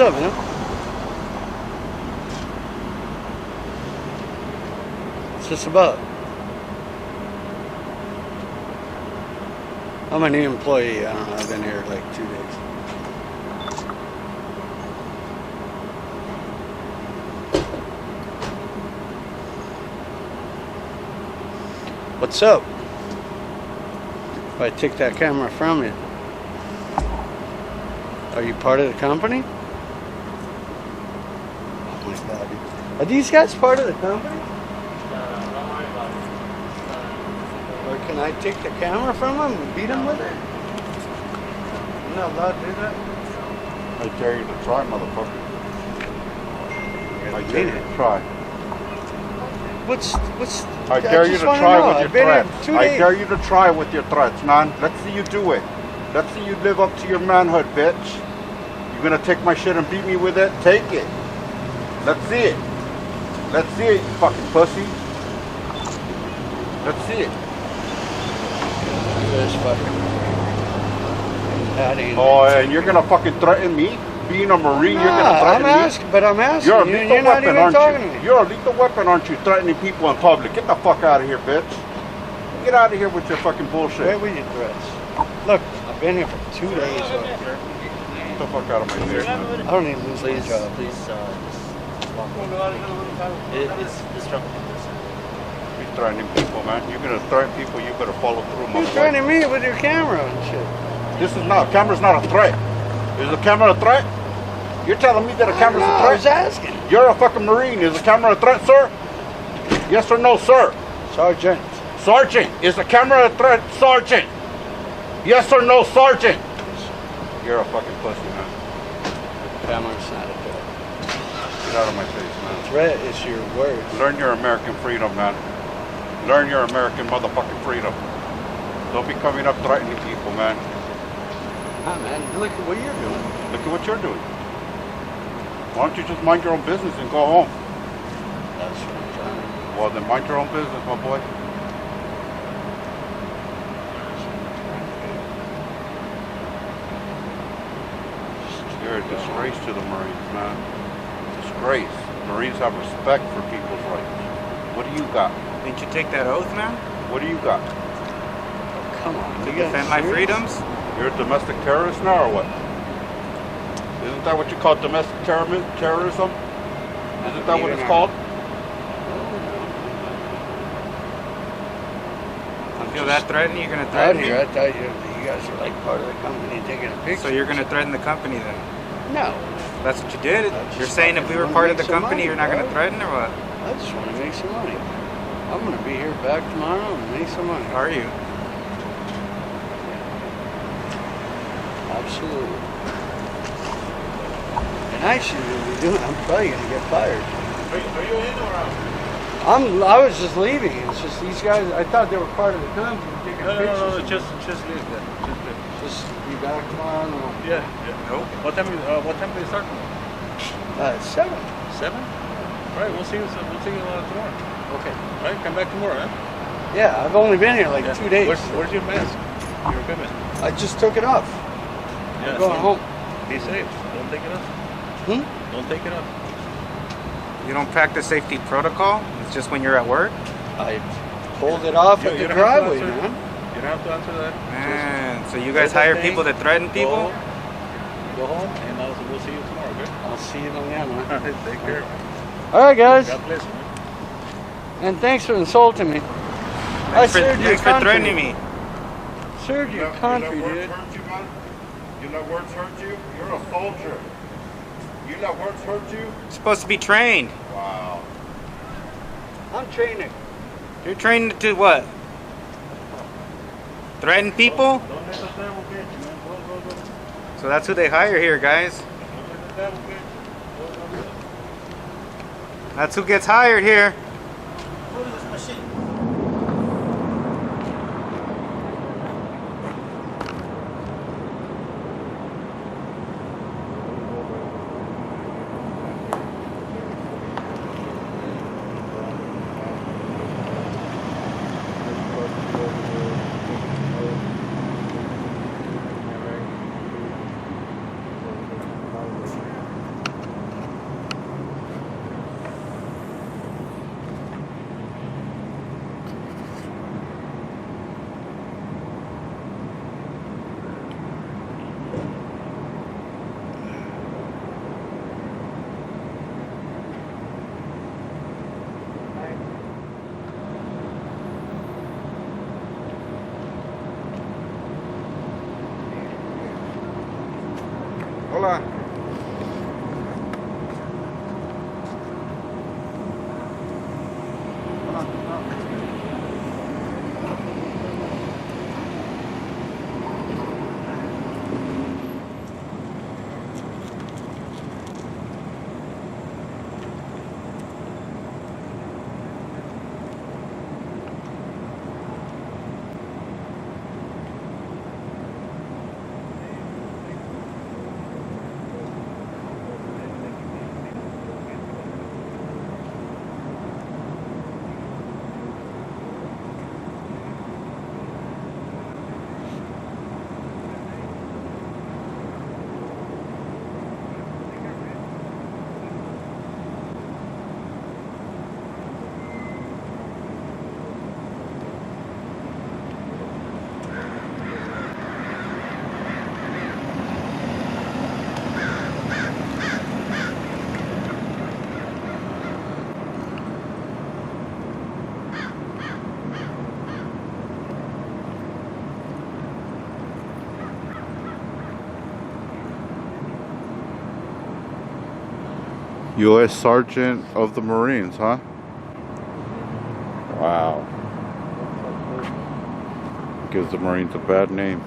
What's up, man? What's this about? I'm a new employee. I don't know. I've been here like 2 days. What's up? If I take that camera from you, are you part of the company? Oh my God. Are these guys part of the company? Or can I take the camera from them and beat them with it? I'm not allowed to do that. I dare you to try, motherfucker. I dare you to try. What's I dare you to try with your threats. I I dare you to try with your threats, man. Let's see you do it. Let's see you live up to your manhood, bitch. You're gonna take my shit and beat me with it? Take it. Let's see it. Let's see it, you fucking pussy. Let's see it. This fucking Oh, and you're gonna fucking threaten me? Being a Marine, you're gonna threaten me? I'm asking You're a you, and lethal you're not weapon, even aren't talking you? to me. You're a lethal weapon, aren't you? Threatening people in public. Get the fuck out of here, bitch. Get out of here with your fucking bullshit. Where were your threats? Look, I've been here for 2 days. Get the fuck out of my face, man. I don't need to lose my job. Please, just walk away. It's disruptive. You're threatening people, man. You're gonna threaten people, you better follow through, You're motherfucker. threatening me with your camera and shit. This is not, camera's not a threat. Is the camera a threat? You're telling me that a camera's a I threat? was asking. You're a fucking Marine. Is the camera a threat, sir? Yes or no, sir? Sergeant. Sergeant, is the camera a threat, Sergeant? Yes or no, Sergeant? You're a fucking pussy, man. Camera's not a threat. Get out of my face, man. Threat is your word. Learn your American freedom, man. Learn your American motherfucking freedom. Don't be coming up threatening people, man. Ah, man, look at what you're doing. Look at what you're doing. Why don't you just mind your own business and go home? That's what I'm trying to do. Well, then mind your own business, my boy. You're a disgrace to the Marines, man. Disgrace. Marines have respect for people's rights. What do you got? Didn't you take that oath, man? What do you got? Come on. To you guys defend my serious? freedoms? You're a domestic terrorist now or what? Isn't that what you call domestic terrorism? Isn't that what it's called? You feel that threatening? You're gonna Out threaten here, me? I thought you guys were like part of the company taking a picture. So you're gonna threaten the company then? No. That's what you did? I You're just saying if we were wanna part of make the some company, money, you're not gonna bro. threaten or what? I just want to make some money. I'm going to be here back tomorrow and make some money. Are you? Absolutely. And I shouldn't be doing it. I'm probably going to get fired. Are you in or out? I was just leaving. It's just these guys, I thought they were part of the company taking pictures. Just leave that. Just leave. Just be back tomorrow. And Yeah. Nope. What time do you start? 7. 7. All right. We'll see you tomorrow. Okay. All right. Come back tomorrow, huh? Yeah, I've only been here like 2 days. Where's your mask? Your equipment. I just took it off. Yeah. I'm going home. Be safe. Don't take it off. Don't take it off. You don't practice safety protocol? It's just when you're at work? I pulled it off at the don't have to driveway, answer- man. You don't have to answer that. Man, so you guys hire people to threaten people? Go home, and we'll see you tomorrow, okay? I'll see you mañana. All right. Take care. All right, guys. God bless you. And thanks for insulting me. Thanks served your for country. threatening me. Served your country, You let dude. words hurt you, man? You let words hurt you? You're a soldier. You let words hurt you? You're supposed to be trained. Wow. I'm training. You're trained to do what? Threaten people? Don't let the devil get you, man. Go. So that's who they hire here, guys. Don't let the devil get you. Go. That's who gets hired here. What is this machine? Hola. U.S. Sergeant of the Marines, huh? Wow. Gives the Marines a bad name.